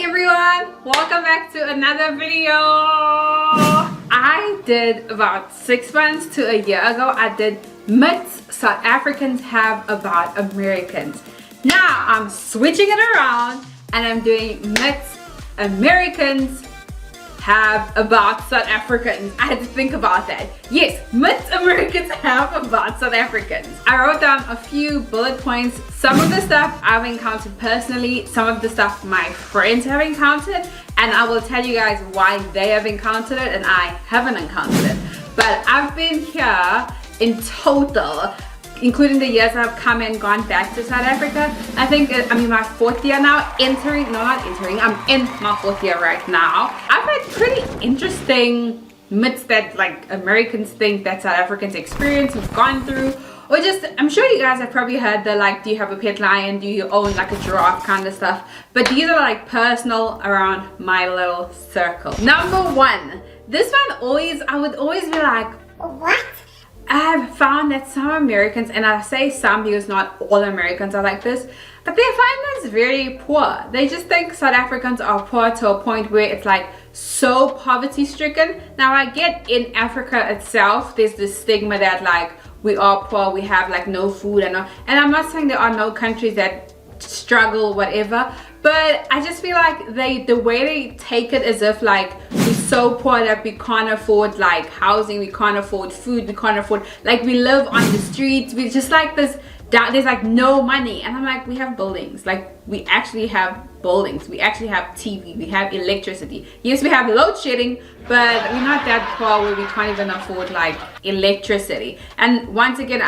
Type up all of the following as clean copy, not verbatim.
everyone, welcome back to another video. I did about 6 months to a year ago, I did myths South Africans have about Americans. Now I'm switching it around and I'm doing myths Americans have about South Africans. I had to think about that. Yes, myths Americans have about South Africans. I wrote down a few bullet points. Some of the stuff I've encountered personally, some of the stuff my friends have encountered, and I will tell you guys why they have encountered it and I haven't encountered it. But I've been here in total, including the years I've come and gone back to South Africa. I think I'm in my 4th year now, I'm in my 4th year right now. I've had pretty interesting myths that like Americans think that South Africans experience, have gone through, or just, I'm sure you guys have probably heard the like, do you have a pet lion, do you own like a giraffe kind of stuff, but these are like personal around my little circle. Number 1, this one I would always be like, what? I have found that some Americans, and I say some because not all Americans are like this, but they find us very poor. They just think South Africans are poor to a point where it's like so poverty stricken. Now I get in Africa itself, there's this stigma that like we are poor, we have like no food and I'm not saying there are no countries that struggle whatever, but I just feel like the way they take it as if like we're so poor that we can't afford like housing, we can't afford food, we can't afford, like we live on the streets, we just like this, there's like no money. And I'm like, we have buildings, like we actually have buildings, we actually have TV, we have electricity. Yes, we have load shedding, but we're not that poor where we can't even afford like electricity. And once again,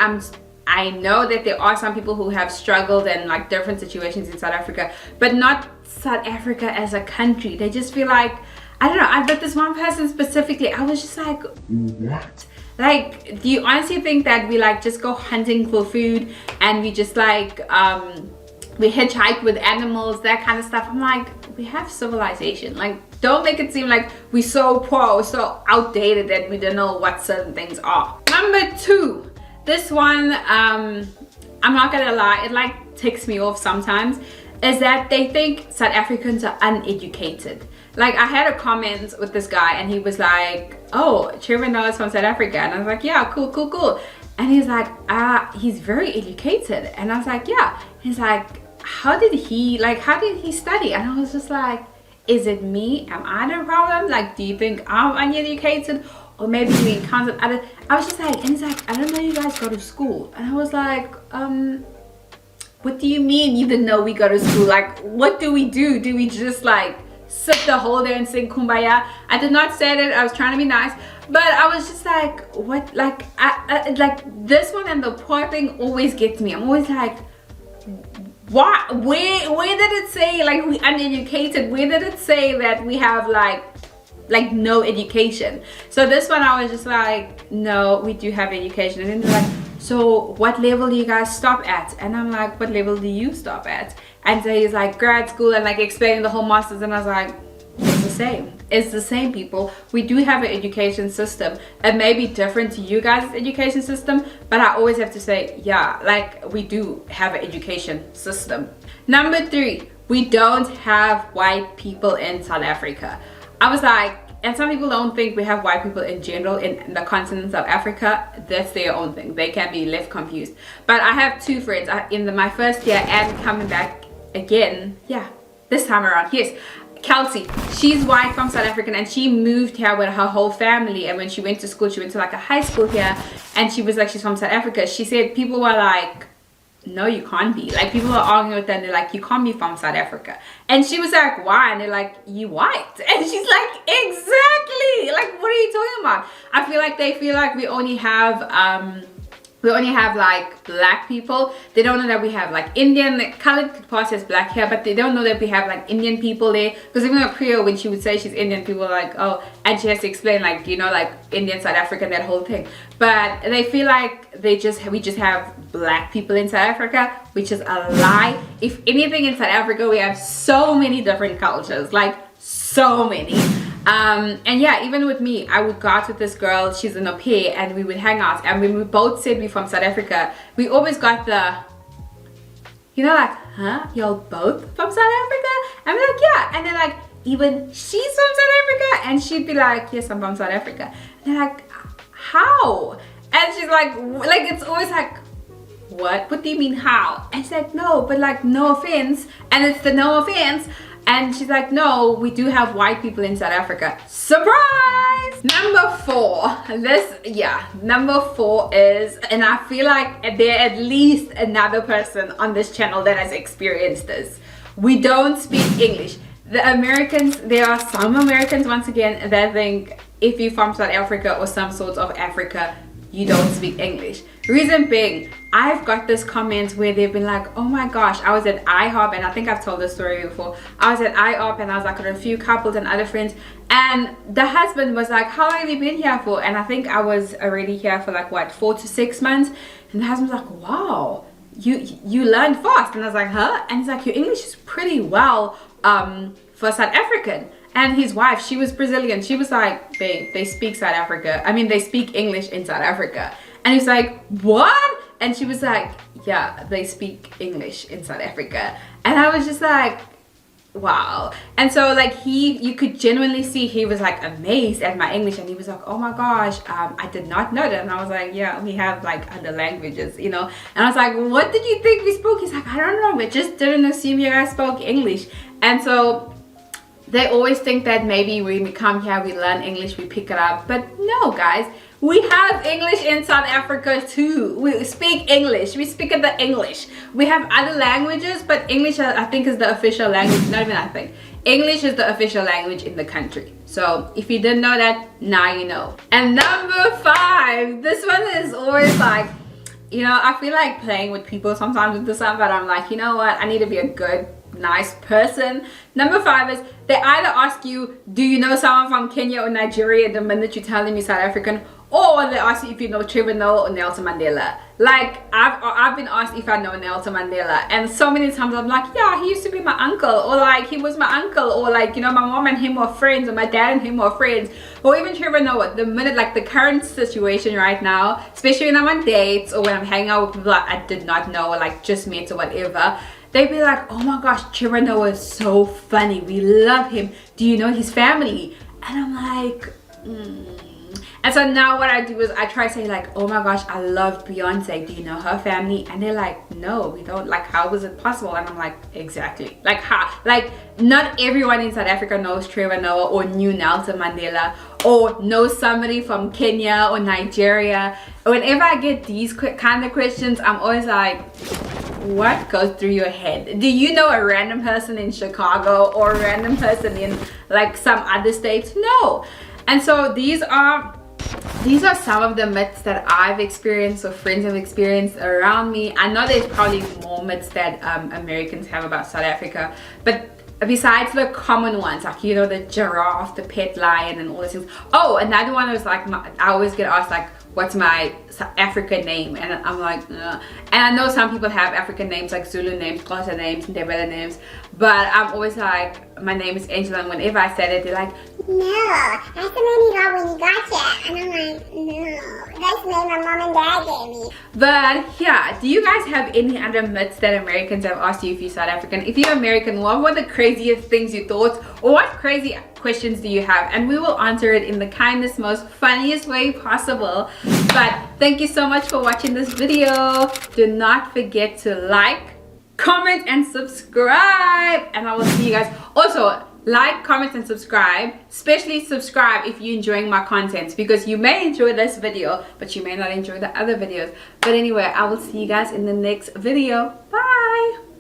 I know that there are some people who have struggled and like different situations in South Africa, but not South Africa as a country. They just feel like, I don't know, but this one person specifically, I was just like, what? Like, do you honestly think that we like just go hunting for food and we just like, we hitchhike with animals, that kind of stuff? I'm like, we have civilization. Like, don't make it seem like we're so poor, we're so outdated that we don't know what certain things are. Number 2. This one, I'm not gonna lie, it like ticks me off sometimes, is that they think South Africans are uneducated. Like I had a comment with this guy and he was like, oh, Trevor knows from South Africa. And I was like, yeah, cool. And he's like, he's very educated. And I was like, yeah. He's like, how did he study? And I was just like, is it me? Am I the problem? Like, do you think I'm uneducated? Or maybe you encountered other, I was just like, and he's like, I don't know, you guys go to school. And I was like, what do you mean you didn't know we go to school? Like, what do we do? Do we just like sit the whole day and sing Kumbaya? I did not say that, I was trying to be nice, but I was just like, what? Like, I like this one and the poor thing always gets me. I'm always like, what? Where did it say like we uneducated? Where did it say that we have like no education? So this one I was just like, no, we do have education. And then they're like, so what level do you guys stop at? And I'm like, what level do you stop at? And so he's like, grad school, and like explaining the whole masters. And I was like, it's the same people. We do have an education system. It may be different to you guys' education system, but I always have to say, yeah, like we do have an education system. Number 3, we don't have white people in South Africa. I was like, and some people don't think we have white people in general in the continent of Africa. That's their own thing. They can be left confused. But I have 2 friends in my 1st year and coming back again. Yeah, this time around. Yes, Kelsey. She's white from South Africa and she moved here with her whole family. And when she went to school, she went to like a high school here. And she was like, she's from South Africa. She said people were like, no, you can't be. Like people are arguing with her and they're like, you can't be from South Africa. And she was like, why? And they're like, you white. And she's like, exactly. Like, what are you talking about? I feel like they feel like we only have like black people. They don't know that we have like Indian, colored part says black here, but they don't know that we have like Indian people there. Because even Priya, when she would say she's Indian, people are like, oh, and she has to explain like, you know, like Indian, South African, that whole thing. But they feel like we just have black people in South Africa, which is a lie. If anything, in South Africa we have so many different cultures, like so many. And yeah, even with me, I would go out with this girl, she's an Aupair, and we would hang out, and when we both said we're from South Africa, we always got the, you know, like, huh, y'all both from South Africa? I'm like, yeah. And they're like, even she's from South Africa? And she'd be like, yes, I'm from South Africa. And they're like, how? And she's like it's always like, what do you mean how? And she's like, no, but like no offense. And it's the no offense. And she's like, no, we do have white people in South Africa. Surprise! Number 4. Number 4 is, and I feel like there at least another person on this channel that has experienced this. We don't speak English. The Americans, there are some Americans, once again, that think if you're from South Africa or some sorts of Africa, you don't speak English. Reason being, I've got this comment where they've been like, oh my gosh, I was at IHOP, and I think I've told this story before. I was at IHOP and I was like with a few couples and other friends, and the husband was like, how long have you been here for? And I think I was already here for like what, 4 to 6 months. And the husband was like, wow, you learned fast. And I was like, huh? And he's like, your English is pretty well for South African. And his wife, she was Brazilian. She was like, they speak South Africa. I mean, they speak English in South Africa. And he's like, what? And she was like, yeah, they speak English in South Africa. And I was just like, wow. And so like you could genuinely see he was like amazed at my English, and he was like, oh my gosh, I did not know that. And I was like, yeah, we have like other languages, you know. And I was like, what did you think we spoke? He's like, I don't know, we just didn't assume you guys spoke English. And so they always think that maybe when we come here we learn English, we pick it up. But no, guys, we have English in South Africa too. We speak English. We speak the English. We have other languages, but English I think is the official language. Not even I think. English is the official language in the country. So if you didn't know that, now you know. And number 5, this one is always like, you know, I feel like playing with people sometimes with this one, but I'm like, you know what? I need to be a good, nice person. Number 5 is they either ask you, do you know someone from Kenya or Nigeria the minute you tell them you're South African, or they ask you if you know Trevor or Nelson Mandela. Like I've been asked if I know Nelson Mandela, and so many times I'm like, yeah, he used to be my uncle, or like he was my uncle, or like, you know, my mom and him were friends, or my dad and him were friends, or even Trevor Noah. The minute, like the current situation right now, especially when I'm on dates or when I'm hanging out with people I did not know, or like just met or whatever, they'd be like, oh my gosh, Trevor Noah is so funny, we love him, do you know his family? And I'm like, And so now what I do is I try to say like, oh my gosh, I love Beyonce, do you know her family? And they're like, no, we don't. Like, how was it possible? And I'm like, exactly. Like, how? Like, not everyone in South Africa knows Trevor Noah or knew Nelson Mandela or knows somebody from Kenya or Nigeria. Whenever I get these kind of questions, I'm always like, what goes through your head? Do you know a random person in Chicago or a random person in like some other states? No. And so these are some of the myths that I've experienced or friends have experienced around me. I know there's probably more myths that Americans have about South Africa, but besides the common ones, like, you know, the giraffe, the pet lion, and all those things. Oh, another one was like, I always get asked like, what's my African name? And I'm like, ugh. And I know some people have African names like Zulu names, Xhosa names, Ndebele names, but I'm always like, my name is Angela, and whenever I said it, they're like, no, that's the name you got when you got here. And I'm like, no, that's the name my mom and dad gave me. But yeah, do you guys have any other myths that Americans have asked you if you're South African? If you're American, what were the craziest things you thought, or what crazy questions do you have? And we will answer it in the kindest, most funniest way possible. But thank you so much for watching this video. Do not forget to like, comment, and subscribe, and I will see you guys. Also, like, comment, and subscribe. Especially subscribe if you're enjoying my content, because you may enjoy this video but you may not enjoy the other videos. But anyway, I will see you guys in the next video. Bye.